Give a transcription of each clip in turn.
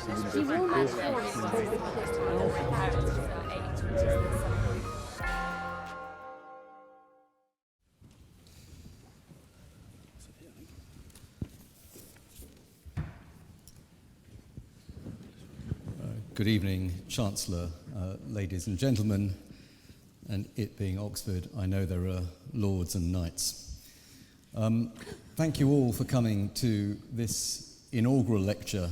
Good evening, Chancellor, ladies and gentlemen, and it being Oxford, I know there are lords and knights. Thank you all for coming to this inaugural lecture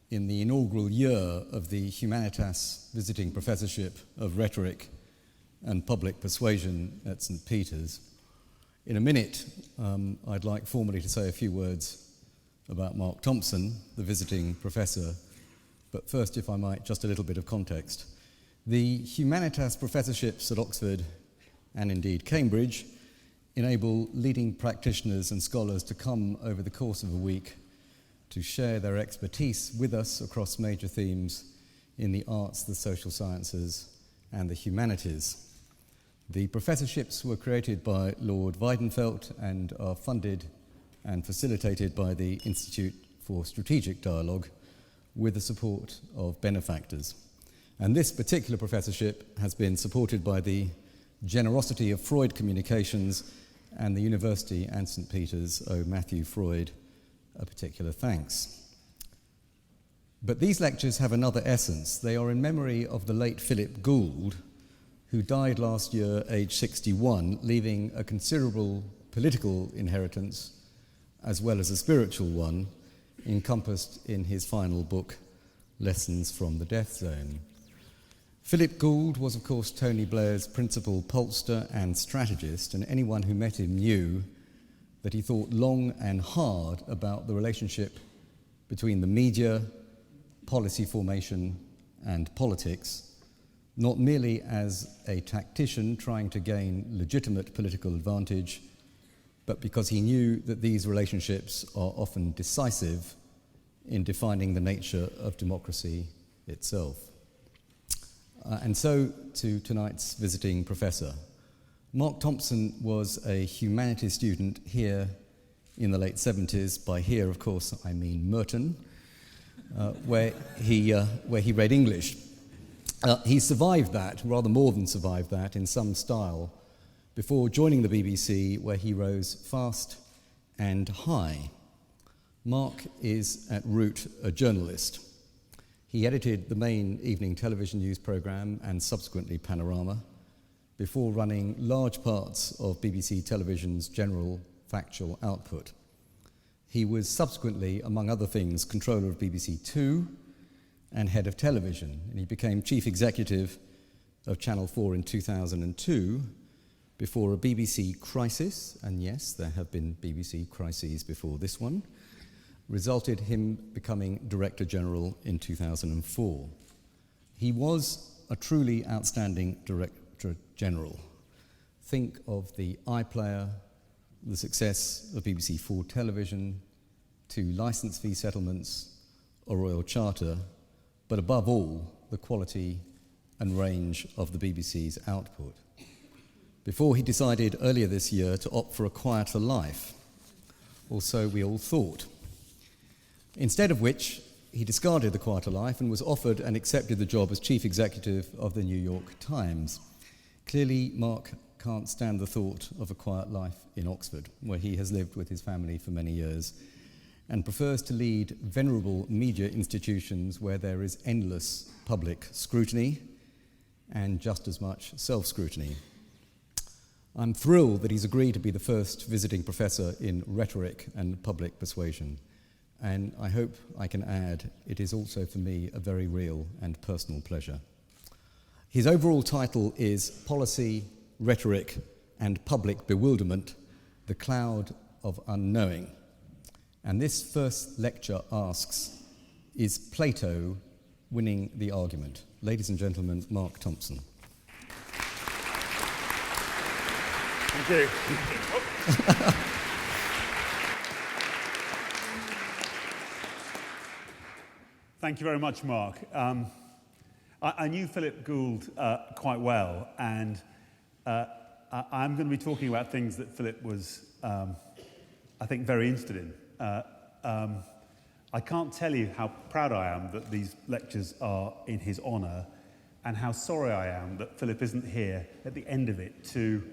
in the inaugural year of the Humanitas Visiting Professorship of Rhetoric and Public Persuasion at St. Peter's. In a minute, I'd like formally to say a few words about Mark Thompson, the visiting professor. But first, if I might, just a little bit of context. The Humanitas Professorships at Oxford, and indeed Cambridge, enable leading practitioners and scholars to come over the course of a week to share their expertise with us across major themes in the arts, the social sciences, and the humanities. The professorships were created by Lord Weidenfeld and are funded and facilitated by the Institute for Strategic Dialogue, with the support of benefactors. And this particular professorship has been supported by the generosity of Freud Communications and the University and St. Peter's owe Matthew Freud a particular thanks. But these lectures have another essence. They are in memory of the late Philip Gould, who died last year, aged 61, leaving a considerable political inheritance as well as a spiritual one, encompassed in his final book, Lessons from the Death Zone. Philip Gould was, of course, Tony Blair's principal pollster and strategist, and anyone who met him knew that he thought long and hard about the relationship between the media, policy formation, and politics, not merely as a tactician trying to gain legitimate political advantage, but because he knew that these relationships are often decisive in defining the nature of democracy itself. And so to tonight's visiting professor. Mark Thompson was a humanities student here in the late 70s. By here, of course, I mean Merton, where he read English. He survived that, rather more than survived that, in some style, before joining the BBC, where he rose fast and high. Mark is at root a journalist. He edited the main evening television news programme and subsequently Panorama, before running large parts of BBC Television's general factual output. He was subsequently, among other things, controller of BBC Two and head of television, and he became chief executive of Channel 4 in 2002, before a BBC crisis, and yes, there have been BBC crises before this one, resulted him becoming Director General in 2004. He was a truly outstanding Director General. Think of the iPlayer, the success of BBC 4 television, to licence fee settlements, a Royal Charter, but above all, the quality and range of the BBC's output. Before he decided earlier this year to opt for a quieter life, or so we all thought. Instead of which, he discarded the quieter life and was offered and accepted the job as chief executive of the New York Times. Clearly, Mark can't stand the thought of a quiet life in Oxford, where he has lived with his family for many years, and prefers to lead venerable media institutions where there is endless public scrutiny and just as much self-scrutiny. I'm thrilled that he's agreed to be the first visiting professor in rhetoric and public persuasion. And I hope I can add, it is also for me a very real and personal pleasure. His overall title is Policy, Rhetoric, and Public Bewilderment, the Cloud of Unknowing. And this first lecture asks, is Plato winning the argument? Ladies and gentlemen, Mark Thompson. Thank you. Thank you very much, Mark. I knew Philip Gould quite well, and I'm going to be talking about things that Philip was, I think, very interested in. I can't tell you how proud I am that these lectures are in his honour, and how sorry I am that Philip isn't here at the end of it to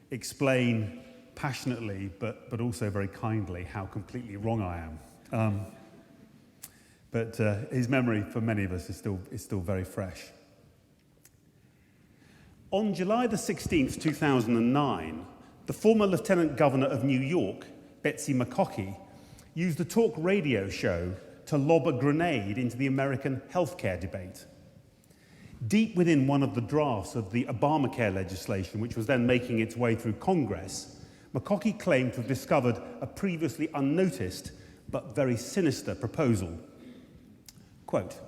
explain passionately, but also very kindly, how completely wrong I am. But his memory for many of us is still very fresh. On July the 16th, 2009, the former Lieutenant Governor of New York, Betsy McCoskey, used a talk radio show to lob a grenade into the American healthcare debate. Deep within one of the drafts of the Obamacare legislation, which was then making its way through Congress, McCoskey claimed to have discovered a previously unnoticed but very sinister proposal. Quote,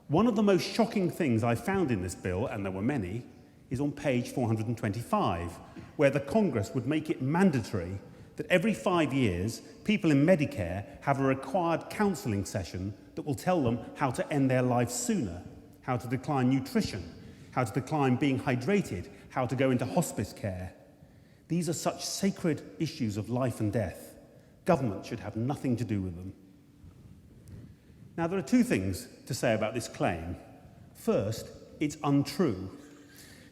"One of the most shocking things I found in this bill, and there were many, is on page 425, where the Congress would make it mandatory that every 5 years, people in Medicare have a required counselling session that will tell them how to end their lives sooner, how to decline nutrition, how to decline being hydrated, how to go into hospice care. These are such sacred issues of life and death. Government should have nothing to do with them." Now, there are two things to say about this claim. First, it's untrue.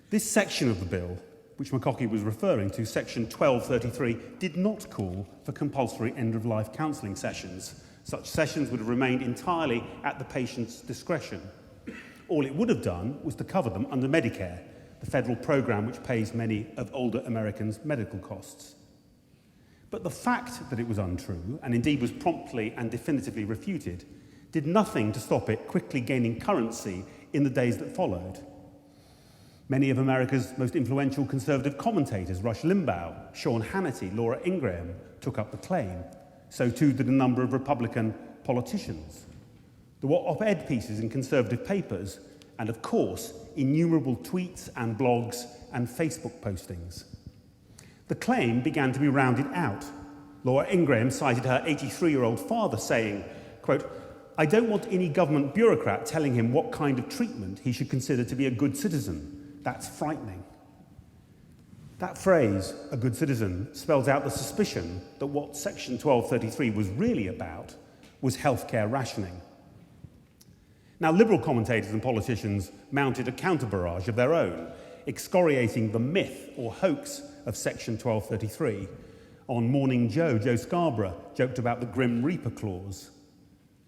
This section of the bill, which McCoskey was referring to, section 1233, did not call for compulsory end-of-life counselling sessions. Such sessions would have remained entirely at the patient's discretion. All it would have done was to cover them under Medicare, the federal program which pays many of older Americans' medical costs. But the fact that it was untrue, and indeed was promptly and definitively refuted, did nothing to stop it quickly gaining currency in the days that followed. Many of America's most influential conservative commentators, Rush Limbaugh, Sean Hannity, Laura Ingraham, took up the claim. So too did a number of Republican politicians. There were op-ed pieces in conservative papers, and of course, innumerable tweets and blogs and Facebook postings. The claim began to be rounded out. Laura Ingraham cited her 83-year-old father saying, quote, "I don't want any government bureaucrat telling him what kind of treatment he should consider to be a good citizen. That's frightening." That phrase, a good citizen, spells out the suspicion that what Section 1233 was really about was healthcare rationing. Now, Liberal commentators and politicians mounted a counter-barrage of their own, excoriating the myth or hoax of Section 1233. On Morning Joe, Joe Scarborough joked about the Grim Reaper clause.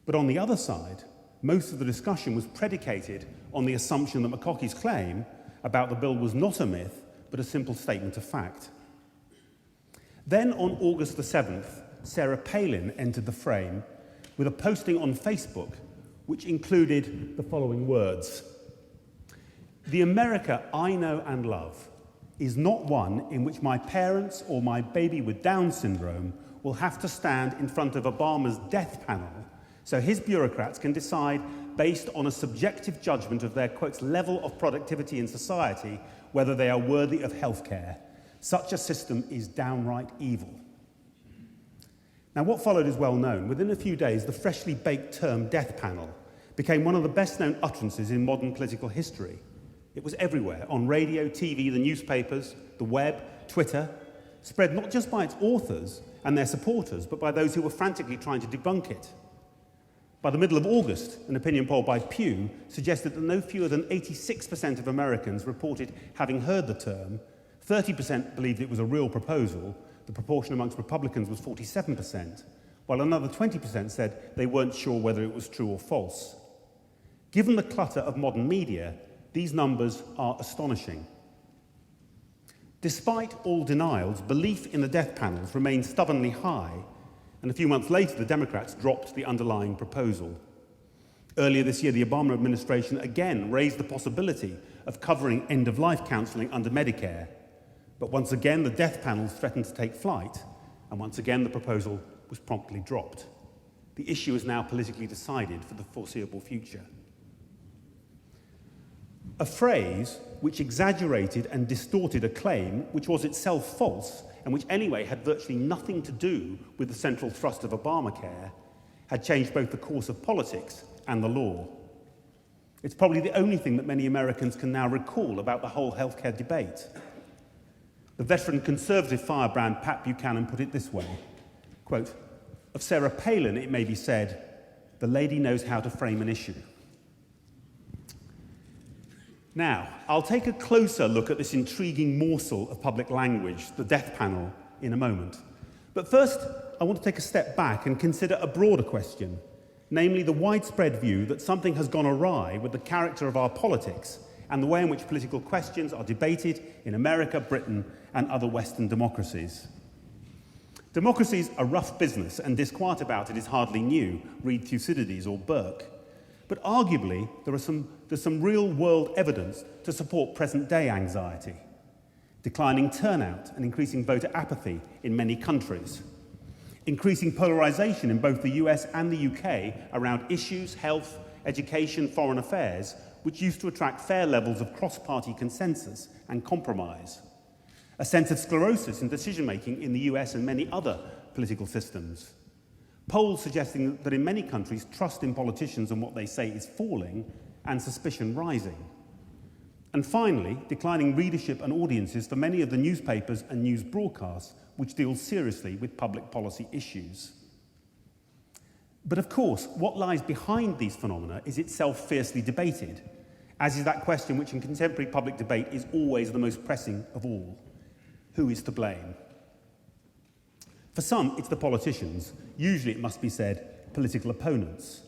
But on the other side, most of the discussion was predicated on the assumption that McCoskey's claim about the bill was not a myth, but a simple statement of fact. Then, on August the 7th, Sarah Palin entered the frame with a posting on Facebook which included the following words: "The America I know and love is not one in which my parents or my baby with Down syndrome will have to stand in front of Obama's death panel so his bureaucrats can decide, based on a subjective judgment of their, quote, level of productivity in society, whether they are worthy of health care. Such a system is downright evil." Now, what followed is well known. Within a few days, the freshly baked term death panel became one of the best-known utterances in modern political history. It was everywhere, on radio, TV, the newspapers, the web, Twitter, spread not just by its authors and their supporters, but by those who were frantically trying to debunk it. By the middle of August, an opinion poll by Pew suggested that no fewer than 86% of Americans reported having heard the term, 30% believed it was a real proposal, the proportion amongst Republicans was 47%, while another 20% said they weren't sure whether it was true or false. Given the clutter of modern media, these numbers are astonishing. Despite all denials, belief in the death panels remained stubbornly high, and a few months later, the Democrats dropped the underlying proposal. Earlier this year, the Obama administration again raised the possibility of covering end-of-life counselling under Medicare. But once again, the death panels threatened to take flight, and once again, the proposal was promptly dropped. The issue is now politically decided for the foreseeable future. A phrase which exaggerated and distorted a claim which was itself false and which anyway had virtually nothing to do with the central thrust of Obamacare had changed both the course of politics and the law. It's probably the only thing that many Americans can now recall about the whole healthcare debate. The veteran conservative firebrand Pat Buchanan put it this way, quote, "Of Sarah Palin it may be said The lady knows how to frame an issue. Now, I'll take a closer look at this intriguing morsel of public language, the death panel, in a moment. But first, I want to take a step back and consider a broader question, namely the widespread view that something has gone awry with the character of our politics and the way in which political questions are debated in America, Britain, and other Western democracies. Democracy's a rough business, and disquiet about it is hardly new. Read Thucydides or Burke. But arguably, there's some real-world evidence to support present-day anxiety. Declining turnout and increasing voter apathy in many countries. Increasing polarisation in both the US and the UK around issues, health, education, foreign affairs, which used to attract fair levels of cross-party consensus and compromise. A sense of sclerosis in decision-making in the US and many other political systems. Polls suggesting that in many countries, trust in politicians and what they say is falling and suspicion rising. And finally, declining readership and audiences for many of the newspapers and news broadcasts which deal seriously with public policy issues. But of course, what lies behind these phenomena is itself fiercely debated, as is that question which in contemporary public debate is always the most pressing of all. Who is to blame? For some, it's the politicians. Usually, it must be said, political opponents.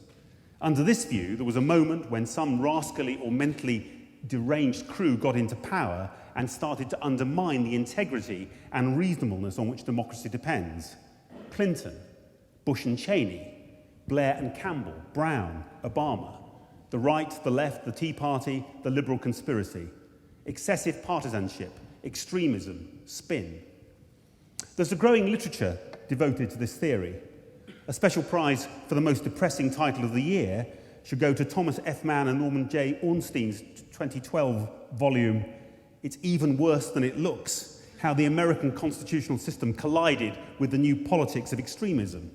Under this view, there was a moment when some rascally or mentally deranged crew got into power and started to undermine the integrity and reasonableness on which democracy depends. Clinton, Bush and Cheney, Blair and Campbell, Brown, Obama, the right, the left, the Tea Party, the liberal conspiracy, excessive partisanship, extremism, spin. There's a growing literature devoted to this theory. A special prize for the most depressing title of the year should go to Thomas F. Mann and Norman J. Ornstein's 2012 volume, It's Even Worse Than It Looks, How the American Constitutional System Collided with the New Politics of Extremism.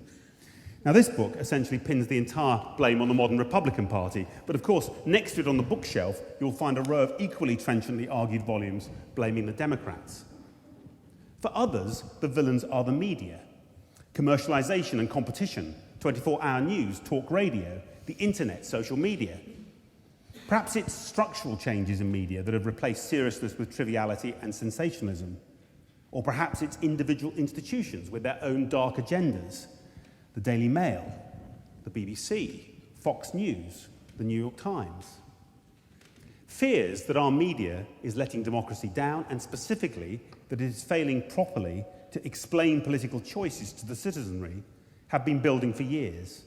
Now, this book essentially pins the entire blame on the modern Republican Party, but of course, next to it on the bookshelf, you'll find a row of equally trenchantly argued volumes blaming the Democrats. For others, the villains are the media. Commercialization and competition, 24-hour news, talk radio, the internet, social media. Perhaps it's structural changes in media that have replaced seriousness with triviality and sensationalism. Or perhaps it's individual institutions with their own dark agendas. The Daily Mail, the BBC, Fox News, the New York Times. Fears that our media is letting democracy down, and specifically that it is failing properly to explain political choices to the citizenry, have been building for years.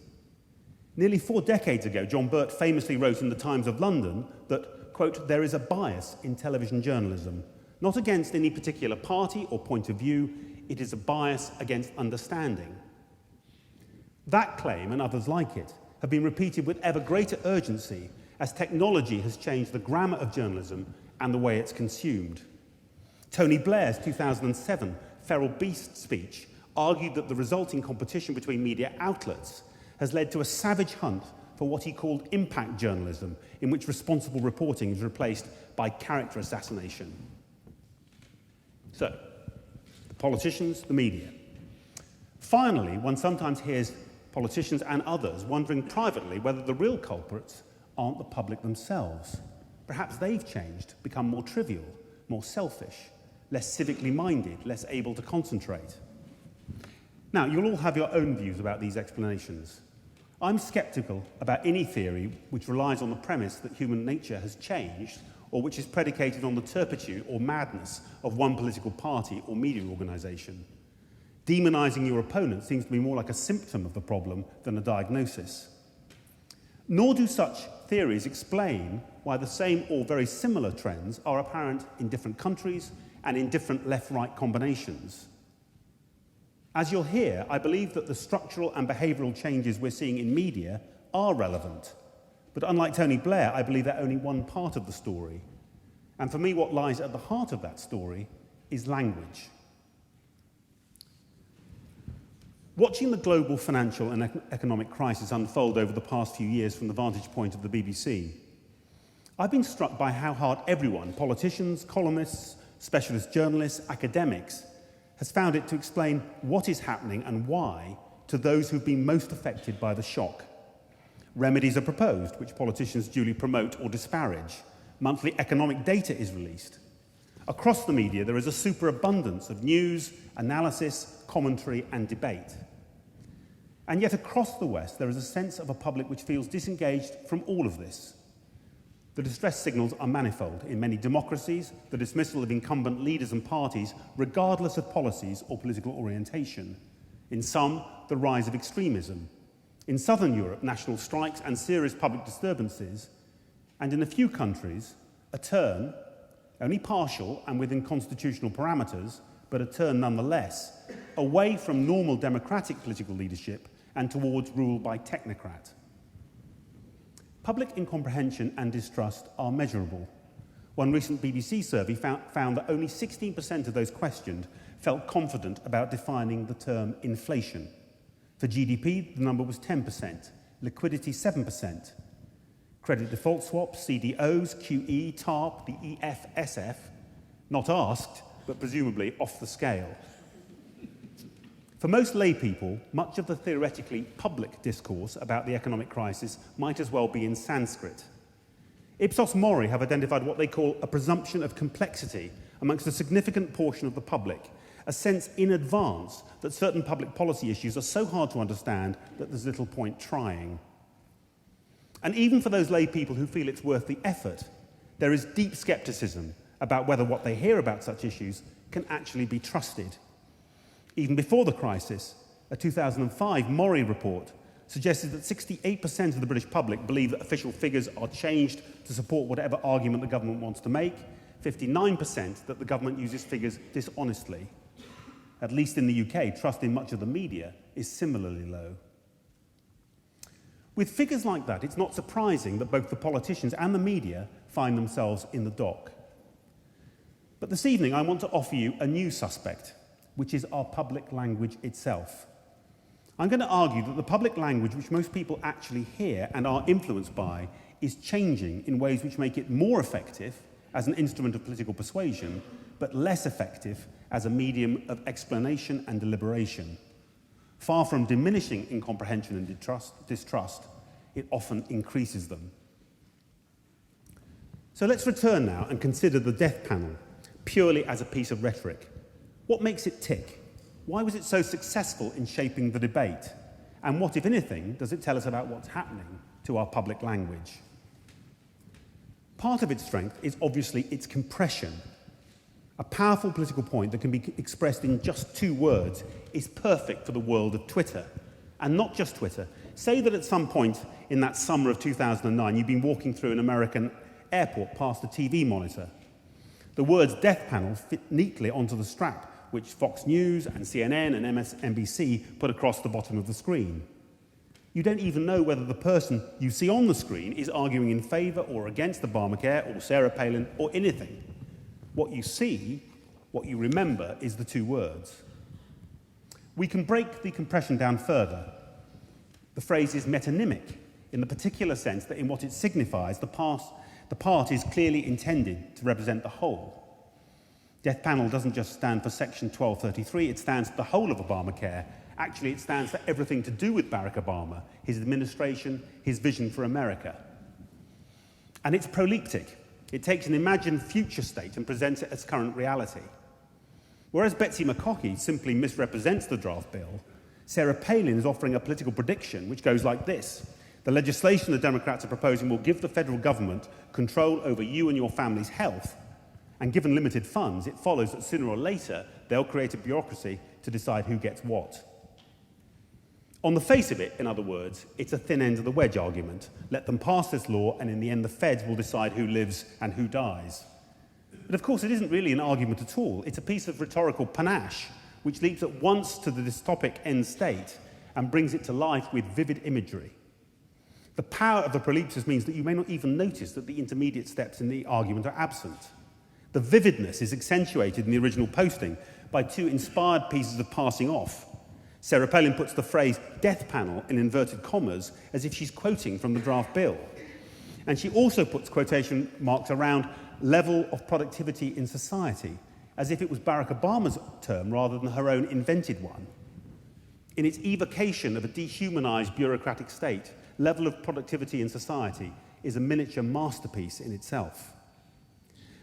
Nearly 4 decades ago, John Birt famously wrote in the Times of London that, quote, there is a bias in television journalism, not against any particular party or point of view, it is a bias against understanding. That claim, and others like it, have been repeated with ever greater urgency as technology has changed the grammar of journalism and the way it's consumed. Tony Blair's 2007 Feral Beast speech argued that the resulting competition between media outlets has led to a savage hunt for what he called impact journalism, in which responsible reporting is replaced by character assassination. So, the politicians, the media. Finally, one sometimes hears politicians and others wondering privately whether the real culprits aren't the public themselves. Perhaps they've changed, become more trivial, more selfish, less civically minded, less able to concentrate. Now, you'll all have your own views about these explanations. I'm sceptical about any theory which relies on the premise that human nature has changed or which is predicated on the turpitude or madness of one political party or media organisation. Demonising your opponent seems to be more like a symptom of the problem than a diagnosis. Nor do such theories explain why the same or very similar trends are apparent in different countries and in different left-right combinations. As you'll hear, I believe that the structural and behavioural changes we're seeing in media are relevant. But unlike Tony Blair, I believe they're only one part of the story. And for me, what lies at the heart of that story is language. Watching the global financial and economic crisis unfold over the past few years from the vantage point of the BBC, I've been struck by how hard everyone, politicians, columnists, specialist journalists, academics, has found it to explain what is happening and why to those who've been most affected by the shock. Remedies are proposed, which politicians duly promote or disparage. Monthly economic data is released. Across the media, there is a superabundance of news, analysis, commentary, and debate. And yet across the West, there is a sense of a public which feels disengaged from all of this. The distress signals are manifold. In many democracies, the dismissal of incumbent leaders and parties, regardless of policies or political orientation. In some, the rise of extremism. In southern Europe, national strikes and serious public disturbances. And in a few countries, a turn, only partial and within constitutional parameters, but a turn nonetheless, away from normal democratic political leadership and towards rule by technocrat. Public incomprehension and distrust are measurable. One recent BBC survey found that only 16% of those questioned felt confident about defining the term inflation. For GDP, the number was 10%, liquidity 7%. Credit default swaps, CDOs, QE, TARP, the EFSF, not asked, but presumably off the scale. For most lay people, much of the theoretically public discourse about the economic crisis might as well be in Sanskrit. Ipsos Mori have identified what they call a presumption of complexity amongst a significant portion of the public, a sense in advance that certain public policy issues are so hard to understand that there's little point trying. And even for those lay people who feel it's worth the effort, there is deep skepticism about whether what they hear about such issues can actually be trusted. Even before the crisis, a 2005 Mori report suggested that 68% of the British public believe that official figures are changed to support whatever argument the government wants to make, 59% that the government uses figures dishonestly. At least in the UK, trust in much of the media is similarly low. With figures like that, it's not surprising that both the politicians and the media find themselves in the dock. But this evening, I want to offer you a new suspect, which is our public language itself. I'm going to argue that the public language which most people actually hear and are influenced by is changing in ways which make it more effective as an instrument of political persuasion, but less effective as a medium of explanation and deliberation. Far from diminishing incomprehension and distrust, it often increases them. So let's return now and consider the death panel purely as a piece of rhetoric. What makes it tick? Why was it so successful in shaping the debate? And what, if anything, does it tell us about what's happening to our public language? Part of its strength is obviously its compression. A powerful political point that can be expressed in just 2 words is perfect for the world of Twitter. And not just Twitter. Say that at some point in that summer of 2009, you've been walking through an American airport past a TV monitor. The words death panel fit neatly onto the strap, which Fox News and CNN and MSNBC put across the bottom of the screen. You don't even know whether the person you see on the screen is arguing in favour or against Obamacare or Sarah Palin or anything. What you see, what you remember, is the 2 words. We can break the compression down further. The phrase is metonymic in the particular sense that in what it signifies, the part is clearly intended to represent the whole. Death panel doesn't just stand for Section 1233, it stands for the whole of Obamacare. Actually, it stands for everything to do with Barack Obama, his administration, his vision for America. And it's proleptic. It takes an imagined future state and presents it as current reality. Whereas Betsy McCaughey simply misrepresents the draft bill, Sarah Palin is offering a political prediction which goes like this. The legislation the Democrats are proposing will give the federal government control over you and your family's health, and given limited funds, it follows that sooner or later they'll create a bureaucracy to decide who gets what. On the face of it, in other words, it's a thin end of the wedge argument. Let them pass this law, and in the end the feds will decide who lives and who dies. But of course it isn't really an argument at all. It's a piece of rhetorical panache which leaps at once to the dystopic end state and brings it to life with vivid imagery. The power of the prolepsis means that you may not even notice that the intermediate steps in the argument are absent. The vividness is accentuated in the original posting by 2 inspired pieces of passing off. Sarah Palin puts the phrase death panel in inverted commas as if she's quoting from the draft bill. And she also puts quotation marks around level of productivity in society, as if it was Barack Obama's term rather than her own invented one. In its evocation of a dehumanized bureaucratic state, level of productivity in society is a miniature masterpiece in itself.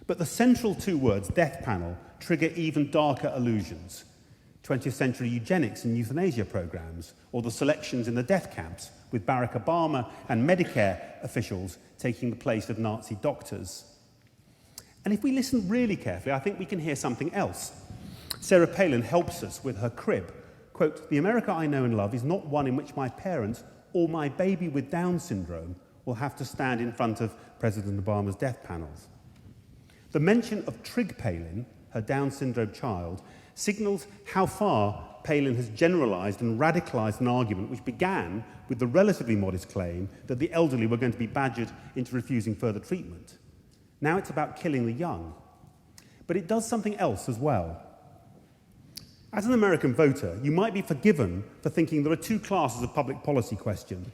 But the central two words, death panel, trigger even darker allusions. 20th century eugenics and euthanasia programs, or the selections in the death camps, with Barack Obama and Medicare officials taking the place of Nazi doctors. And if we listen really carefully, I think we can hear something else. Sarah Palin helps us with her crib. Quote, "The America I know and love is not one in which my parents or my baby with Down syndrome will have to stand in front of President Obama's death panels." The mention of Trig Palin, her Down syndrome child, signals how far Palin has generalised and radicalised an argument which began with the relatively modest claim that the elderly were going to be badgered into refusing further treatment. Now it's about killing the young. But it does something else as well. As an American voter, you might be forgiven for thinking there are two classes of public policy question: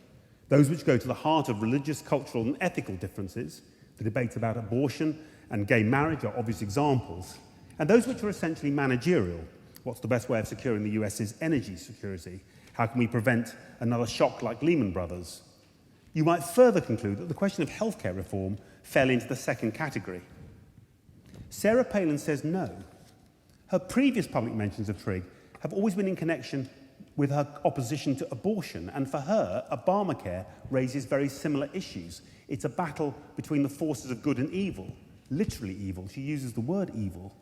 those which go to the heart of religious, cultural and ethical differences. The debates about abortion and gay marriage are obvious examples. And those which are essentially managerial. What's the best way of securing the US's energy security? How can we prevent another shock like Lehman Brothers? You might further conclude that the question of healthcare reform fell into the second category. Sarah Palin says no. Her previous public mentions of Trig have always been in connection with her opposition to abortion, and for her, Obamacare raises very similar issues. It's a battle between the forces of good and evil, literally evil. She uses the word evil.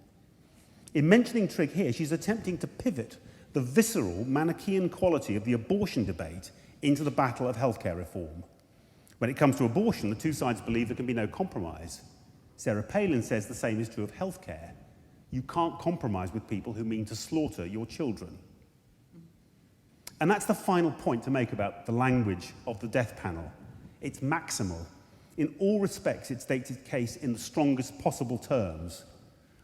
In mentioning Trig here, she's attempting to pivot the visceral, Manichaean quality of the abortion debate into the battle of healthcare reform. When it comes to abortion, the two sides believe there can be no compromise. Sarah Palin says the same is true of healthcare. You can't compromise with people who mean to slaughter your children. And that's the final point to make about the language of the death panel. It's maximal. In all respects, it states its case in the strongest possible terms.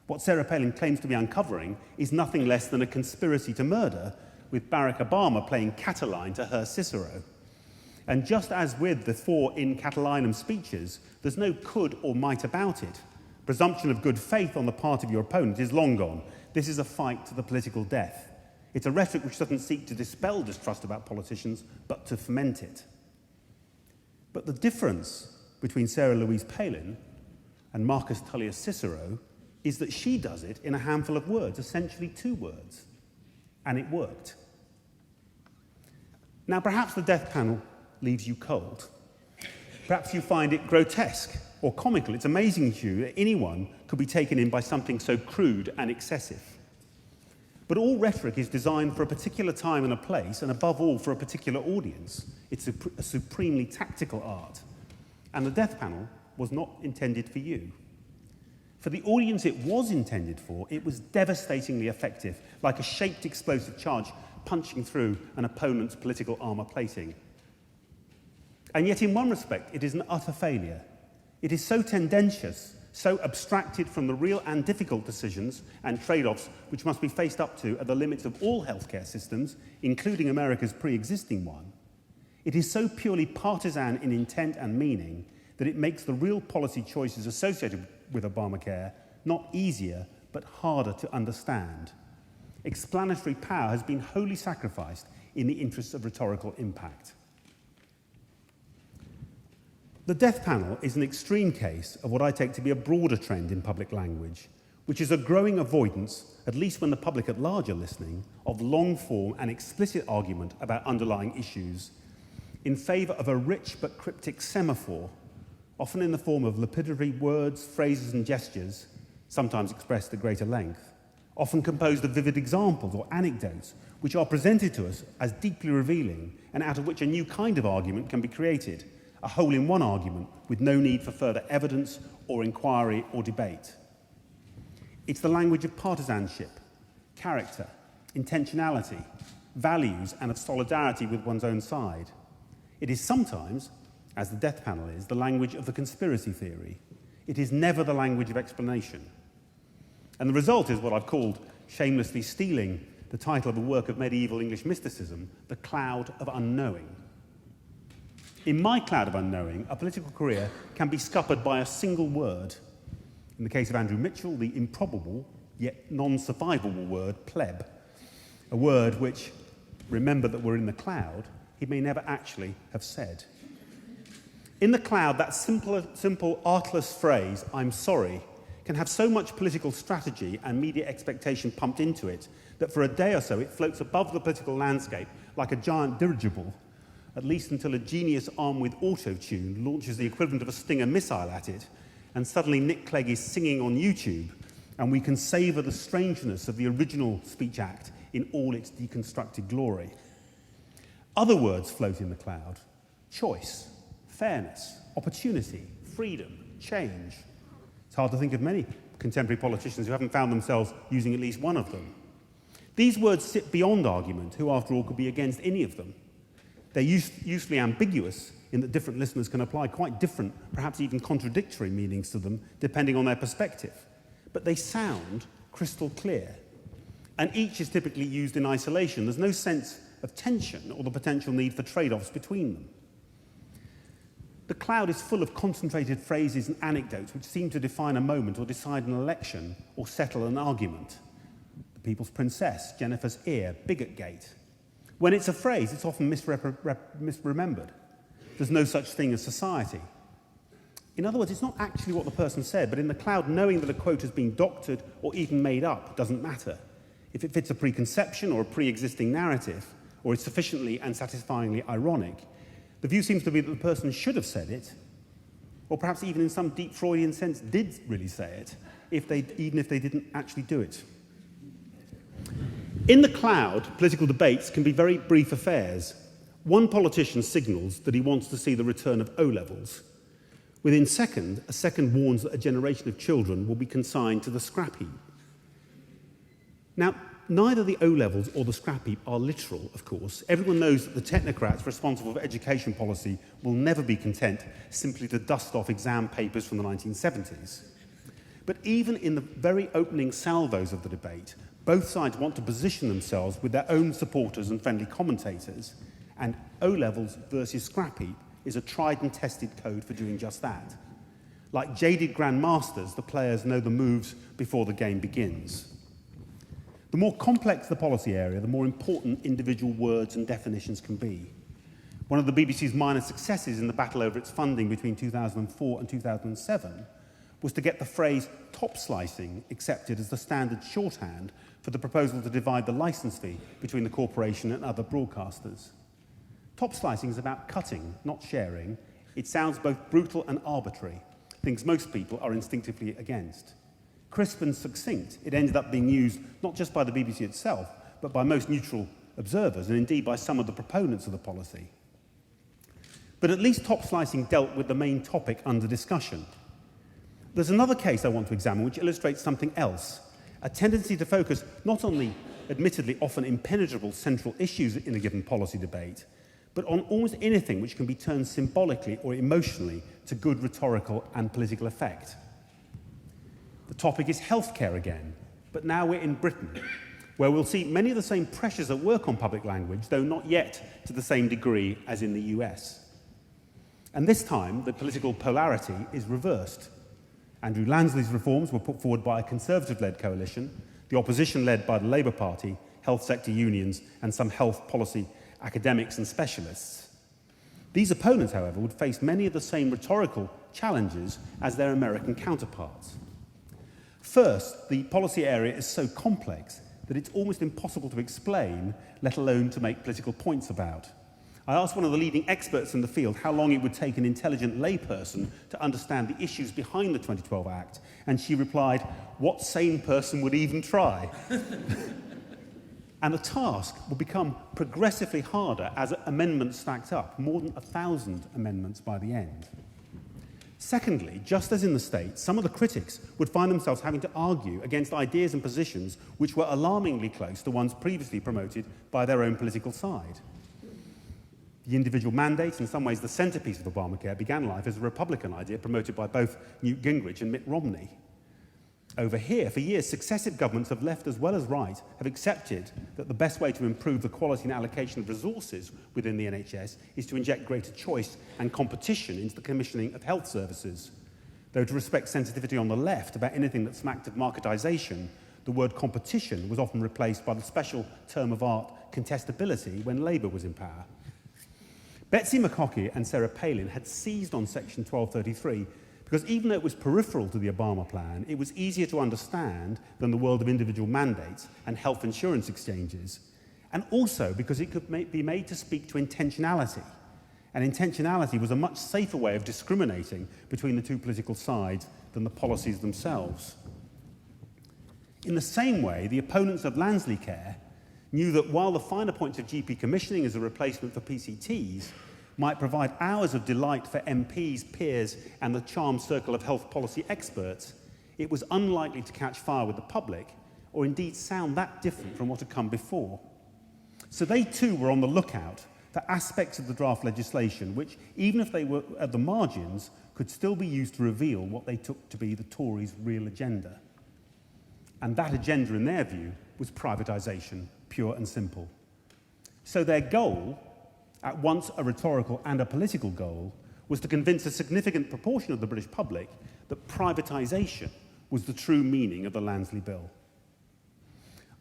What Sarah Palin claims to be uncovering is nothing less than a conspiracy to murder, with Barack Obama playing Catiline to her Cicero. And just as with the four in Catilinum speeches, there's no could or might about it. Presumption of good faith on the part of your opponent is long gone. This is a fight to the political death. It's a rhetoric which doesn't seek to dispel distrust about politicians, but to foment it. But the difference between Sarah Louise Palin and Marcus Tullius Cicero is that she does it in a handful of words, essentially two words. And it worked. Now, perhaps the death panel leaves you cold. Perhaps you find it grotesque or comical. It's amazing to you that anyone could be taken in by something so crude and excessive. But all rhetoric is designed for a particular time and a place, and above all, for a particular audience. It's a supremely tactical art. And the death panel was not intended for you. For the audience it was intended for, it was devastatingly effective, like a shaped explosive charge punching through an opponent's political armour plating. And yet, in one respect, it is an utter failure. It is so tendentious, so abstracted from the real and difficult decisions and trade-offs which must be faced up to at the limits of all healthcare systems, including America's pre-existing one. It is so purely partisan in intent and meaning that it makes the real policy choices associated with Obamacare not easier, but harder to understand. Explanatory power has been wholly sacrificed in the interests of rhetorical impact. The death panel is an extreme case of what I take to be a broader trend in public language, which is a growing avoidance, at least when the public at large are listening, of long-form and explicit argument about underlying issues in favour of a rich but cryptic semaphore, often in the form of lapidary words, phrases and gestures, sometimes expressed at greater length, often composed of vivid examples or anecdotes which are presented to us as deeply revealing and out of which a new kind of argument can be created, a hole-in-one argument with no need for further evidence or inquiry or debate. It's the language of partisanship, character, intentionality, values, and of solidarity with one's own side. It is sometimes, as the death panel is, the language of the conspiracy theory. It is never the language of explanation. And the result is what I've called, shamelessly stealing the title of a work of medieval English mysticism, the Cloud of Unknowing. In my Cloud of Unknowing, a political career can be scuppered by a single word. In the case of Andrew Mitchell, the improbable, yet non-survivable word, pleb. A word which, remember that we're in the cloud, he may never actually have said. In the cloud, that simple, artless phrase, "I'm sorry," can have so much political strategy and media expectation pumped into it that for a day or so it floats above the political landscape like a giant dirigible, at least until a genius armed with auto-tune launches the equivalent of a Stinger missile at it, and suddenly Nick Clegg is singing on YouTube, and we can savour the strangeness of the original speech act in all its deconstructed glory. Other words float in the cloud: choice, fairness, opportunity, freedom, change. It's hard to think of many contemporary politicians who haven't found themselves using at least one of them. These words sit beyond argument. Who, after all, could be against any of them? They're usefully ambiguous in that different listeners can apply quite different, perhaps even contradictory meanings to them, depending on their perspective. But they sound crystal clear. And each is typically used in isolation. There's no sense of tension or the potential need for trade-offs between them. The cloud is full of concentrated phrases and anecdotes which seem to define a moment or decide an election or settle an argument. The People's Princess, Jennifer's ear, Bigotgate. When it's a phrase, it's often misremembered. There's no such thing as society. In other words, it's not actually what the person said, but in the cloud, knowing that a quote has been doctored or even made up doesn't matter. If it fits a preconception or a pre-existing narrative, or is sufficiently and satisfyingly ironic, the view seems to be that the person should have said it, or perhaps even in some deep Freudian sense did really say it, even if they didn't actually do it. In the cloud, political debates can be very brief affairs. One politician signals that he wants to see the return of O-levels. Within a second warns that a generation of children will be consigned to the scrap heap. Now, neither the O-levels or the scrap heap are literal, of course. Everyone knows that the technocrats responsible for education policy will never be content simply to dust off exam papers from the 1970s. But even in the very opening salvos of the debate, both sides want to position themselves with their own supporters and friendly commentators, and O-levels versus scrap heap is a tried and tested code for doing just that. Like jaded grandmasters, the players know the moves before the game begins. The more complex the policy area, the more important individual words and definitions can be. One of the BBC's minor successes in the battle over its funding between 2004 and 2007 was to get the phrase top slicing accepted as the standard shorthand for the proposal to divide the licence fee between the corporation and other broadcasters. Top slicing is about cutting, not sharing. It sounds both brutal and arbitrary, things most people are instinctively against. Crisp and succinct, it ended up being used not just by the BBC itself, but by most neutral observers, and indeed by some of the proponents of the policy. But at least top slicing dealt with the main topic under discussion. There's another case I want to examine which illustrates something else, a tendency to focus not on the admittedly often impenetrable central issues in a given policy debate, but on almost anything which can be turned symbolically or emotionally to good rhetorical and political effect. The topic is healthcare again, but now we're in Britain, where we'll see many of the same pressures at work on public language, though not yet to the same degree as in the US. And this time, the political polarity is reversed. Andrew Lansley's reforms were put forward by a Conservative-led coalition, the opposition led by the Labour Party, health sector unions, and some health policy academics and specialists. These opponents, however, would face many of the same rhetorical challenges as their American counterparts. First, the policy area is so complex that it's almost impossible to explain, let alone to make political points about. I asked one of the leading experts in the field how long it would take an intelligent layperson to understand the issues behind the 2012 Act, and she replied, "What sane person would even try?" And the task will become progressively harder as amendments stacked up, more than 1,000 amendments by the end. Secondly, just as in the States, some of the critics would find themselves having to argue against ideas and positions which were alarmingly close to ones previously promoted by their own political side. The individual mandate, in some ways the centrepiece of Obamacare, began life as a Republican idea promoted by both Newt Gingrich and Mitt Romney. Over here, for years, successive governments of left as well as right have accepted that the best way to improve the quality and allocation of resources within the NHS is to inject greater choice and competition into the commissioning of health services. Though to respect sensitivity on the left about anything that smacked of marketisation, the word competition was often replaced by the special term of art contestability when Labour was in power. Betsy McCaughey and Sarah Palin had seized on Section 1233 because even though it was peripheral to the Obama plan, it was easier to understand than the world of individual mandates and health insurance exchanges, and also because it could be made to speak to intentionality. And intentionality was a much safer way of discriminating between the two political sides than the policies themselves. In the same way, the opponents of Lansley Care knew that while the finer points of GP commissioning as a replacement for PCTs might provide hours of delight for MPs, peers, and the charmed circle of health policy experts, it was unlikely to catch fire with the public, or indeed sound that different from what had come before. So they too were on the lookout for aspects of the draft legislation which, even if they were at the margins, could still be used to reveal what they took to be the Tories' real agenda. And that agenda, in their view, was privatisation, pure and simple. So their goal, at once a rhetorical and a political goal, was to convince a significant proportion of the British public that privatisation was the true meaning of the Lansley Bill.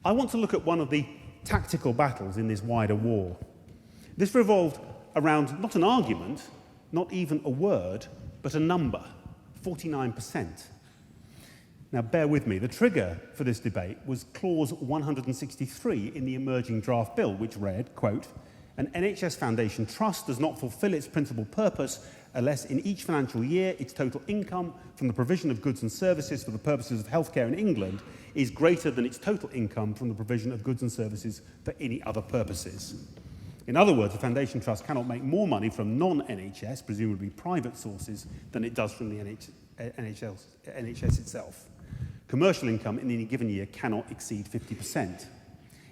I want to look at one of the tactical battles in this wider war. This revolved around not an argument, not even a word, but a number, 49%. Now, bear with me. The trigger for this debate was clause 163 in the emerging draft bill, which read, quote, "An NHS Foundation trust does not fulfil its principal purpose unless in each financial year its total income from the provision of goods and services for the purposes of healthcare in England is greater than its total income from the provision of goods and services for any other purposes." In other words, a foundation trust cannot make more money from non-NHS, presumably private sources, than it does from the NHS itself. Commercial income in any given year cannot exceed 50%.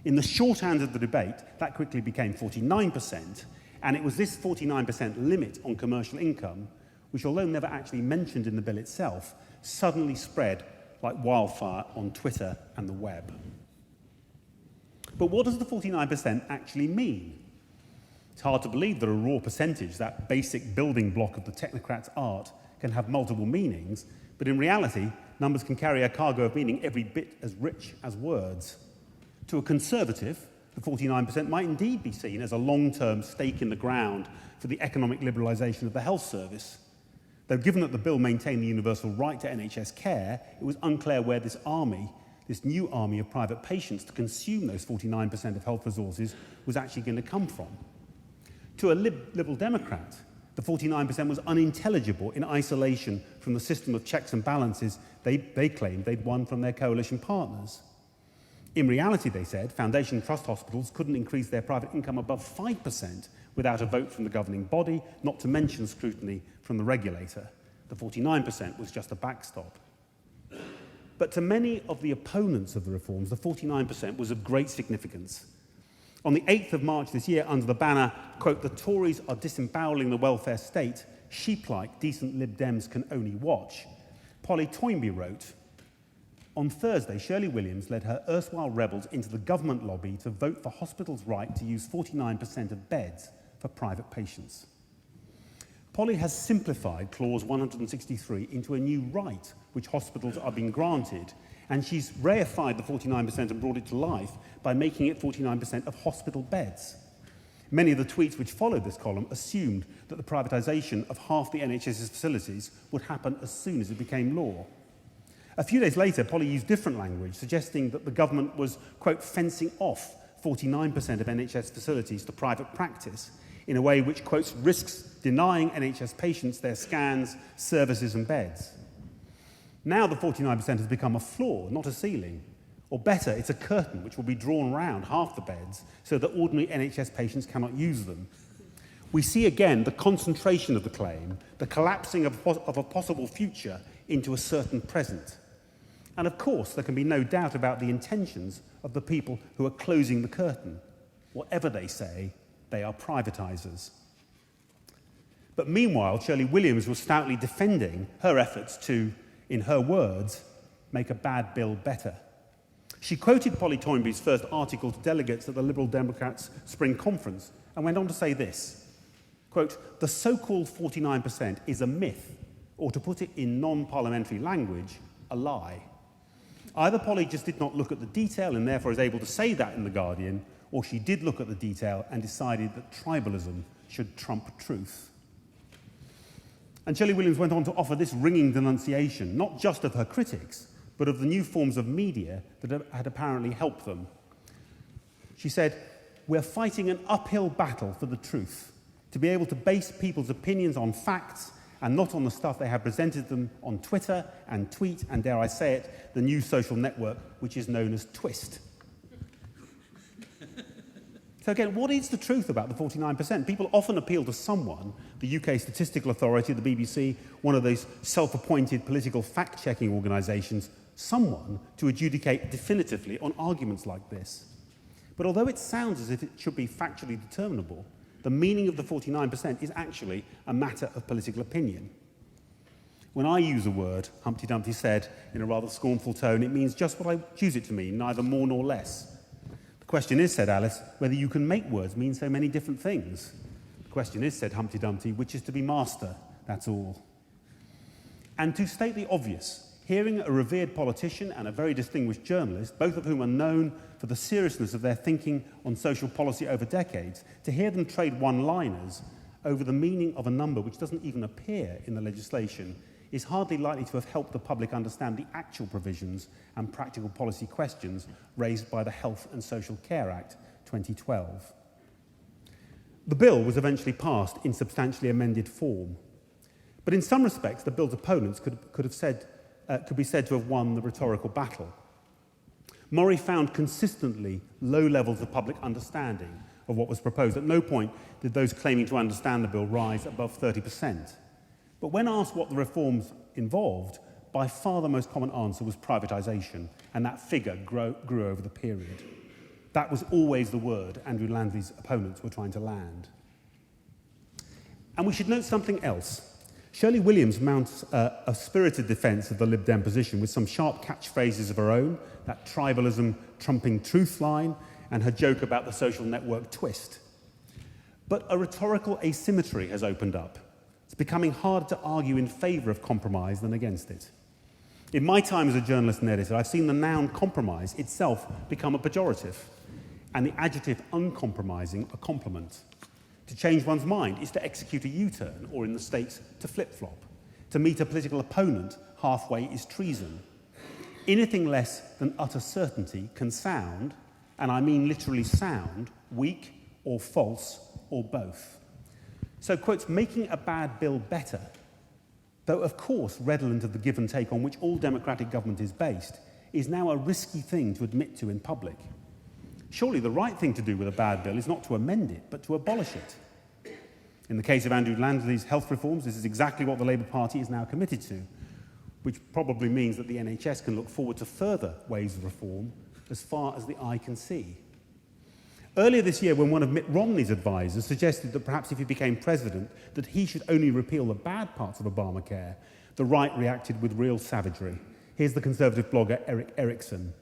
In the shorthand of the debate, that quickly became 49%, and it was this 49% limit on commercial income, which, although never actually mentioned in the bill itself, suddenly spread like wildfire on Twitter and the web. But what does the 49% actually mean? It's hard to believe that a raw percentage, that basic building block of the technocrat's art, can have multiple meanings, but in reality, numbers can carry a cargo of meaning every bit as rich as words. To a conservative, the 49% might indeed be seen as a long-term stake in the ground for the economic liberalisation of the health service. Though given that the bill maintained the universal right to NHS care, it was unclear where this new army of private patients to consume those 49% of health resources was actually going to come from. To a Liberal Democrat, the 49% was unintelligible in isolation from the system of checks and balances they claimed they'd won from their coalition partners. In reality, they said, foundation trust hospitals couldn't increase their private income above 5% without a vote from the governing body, not to mention scrutiny from the regulator. The 49% was just a backstop. But to many of the opponents of the reforms, the 49% was of great significance. On the 8th of March this year, under the banner, quote, "The Tories are disemboweling the welfare state, sheep-like decent Lib Dems can only watch," Polly Toynbee wrote, "On Thursday, Shirley Williams led her erstwhile rebels into the government lobby to vote for hospitals' right to use 49% of beds for private patients." Polly has simplified clause 163 into a new right which hospitals are being granted, and she's reified the 49% and brought it to life by making it 49% of hospital beds. Many of the tweets which followed this column assumed that the privatisation of half the NHS's facilities would happen as soon as it became law. A few days later, Polly used different language, suggesting that the government was, quote, "fencing off 49% of NHS facilities to private practice in a way which, quotes, risks denying NHS patients their scans, services and beds." Now the 49% has become a floor, not a ceiling. Or better, it's a curtain which will be drawn around half the beds so that ordinary NHS patients cannot use them. We see again the concentration of the claim, the collapsing of a possible future into a certain present. And of course, there can be no doubt about the intentions of the people who are closing the curtain. Whatever they say, they are privatisers. But meanwhile, Shirley Williams was stoutly defending her efforts to, in her words, make a bad bill better. She quoted Polly Toynbee's first article to delegates at the Liberal Democrats' spring conference and went on to say this, quote, "The so-called 49% is a myth, or to put it in non-parliamentary language, a lie." Either Polly just did not look at the detail and therefore is able to say that in The Guardian, or she did look at the detail and decided that tribalism should trump truth. And Shelley Williams went on to offer this ringing denunciation, not just of her critics, but of the new forms of media that had apparently helped them. She said, "We're fighting an uphill battle for the truth, to be able to base people's opinions on facts and not on the stuff they have presented them on Twitter and Tweet and, dare I say it, the new social network which is known as Twist." So again, what is the truth about the 49%? People often appeal to someone, the UK Statistical Authority, the BBC, one of those self-appointed political fact-checking organisations, someone to adjudicate definitively on arguments like this. But although it sounds as if it should be factually determinable, the meaning of the 49% is actually a matter of political opinion. When I use a word, Humpty Dumpty said in a rather scornful tone, it means just what I choose it to mean, neither more nor less. The question is, said Alice, whether you can make words mean so many different things. The question is, said Humpty Dumpty, which is to be master, that's all. And to state the obvious, hearing a revered politician and a very distinguished journalist, both of whom are known for the seriousness of their thinking on social policy over decades, to hear them trade one-liners over the meaning of a number which doesn't even appear in the legislation is hardly likely to have helped the public understand the actual provisions and practical policy questions raised by the Health and Social Care Act 2012. The bill was eventually passed in substantially amended form, but in some respects the bill's opponents could be said to have won the rhetorical battle. Murray found consistently low levels of public understanding of what was proposed. At no point did those claiming to understand the bill rise above 30%. But when asked what the reforms involved, by far the most common answer was privatisation, and that figure grew over the period. That was always the word Andrew Lansley's opponents were trying to land. And we should note something else. Shirley Williams mounts a spirited defence of the Lib Dem position with some sharp catchphrases of her own, that tribalism trumping truth line, and her joke about the social network Twist. But a rhetorical asymmetry has opened up. It's becoming harder to argue in favour of compromise than against it. In my time as a journalist and editor, I've seen the noun compromise itself become a pejorative, and the adjective uncompromising a compliment. To change one's mind is to execute a U-turn, or in the States, to flip-flop. To meet a political opponent halfway is treason. Anything less than utter certainty can sound, and I mean literally sound, weak or false or both. So, quotes, making a bad bill better, though of course redolent of the give and take on which all democratic government is based, is now a risky thing to admit to in public. Surely the right thing to do with a bad bill is not to amend it, but to abolish it. In the case of Andrew Lansley's health reforms, this is exactly what the Labour Party is now committed to, which probably means that the NHS can look forward to further waves of reform as far as the eye can see. Earlier this year, when one of Mitt Romney's advisors suggested that perhaps if he became president, that he should only repeal the bad parts of Obamacare, the right reacted with real savagery. Here's the Conservative blogger Eric Erickson.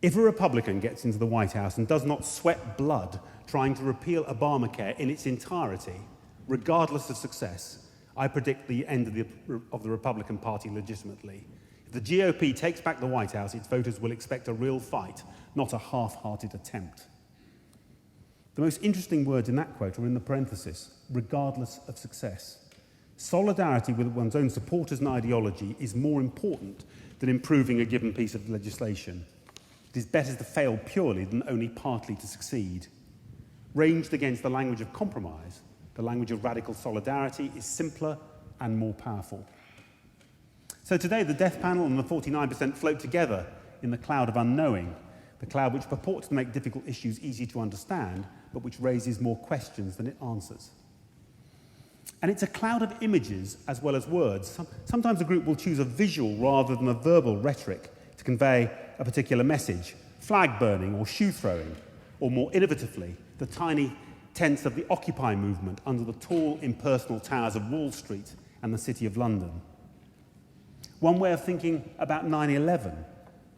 If a Republican gets into the White House and does not sweat blood trying to repeal Obamacare in its entirety, regardless of success, I predict the end of the Republican Party legitimately. If the GOP takes back the White House, its voters will expect a real fight, not a half-hearted attempt. The most interesting words in that quote are in the parenthesis, regardless of success. Solidarity with one's own supporters and ideology is more important than improving a given piece of legislation. It is better to fail purely than only partly to succeed. Ranged against the language of compromise, the language of radical solidarity is simpler and more powerful. So today, the death panel and the 49% float together in the cloud of unknowing, the cloud which purports to make difficult issues easy to understand, but which raises more questions than it answers. And it's a cloud of images as well as words. Sometimes a group will choose a visual rather than a verbal rhetoric to convey a particular message, flag burning or shoe throwing, or more innovatively, the tiny tents of the Occupy movement under the tall, impersonal towers of Wall Street and the City of London. One way of thinking about 9/11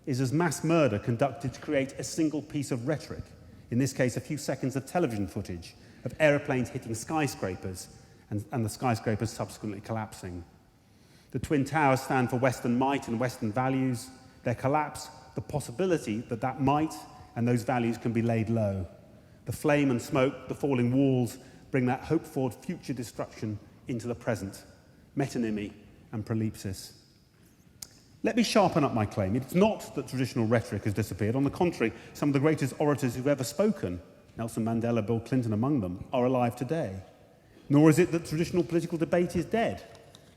is as mass murder conducted to create a single piece of rhetoric, in this case a few seconds of television footage of aeroplanes hitting skyscrapers and the skyscrapers subsequently collapsing. The Twin Towers stand for Western might and Western values. Their collapse, the possibility that that might and those values can be laid low. The flame and smoke, the falling walls, bring that hoped-for future destruction into the present. Metonymy and prolepsis. Let me sharpen up my claim. It's not that traditional rhetoric has disappeared. On the contrary, some of the greatest orators who've ever spoken, Nelson Mandela, Bill Clinton among them, are alive today. Nor is it that traditional political debate is dead.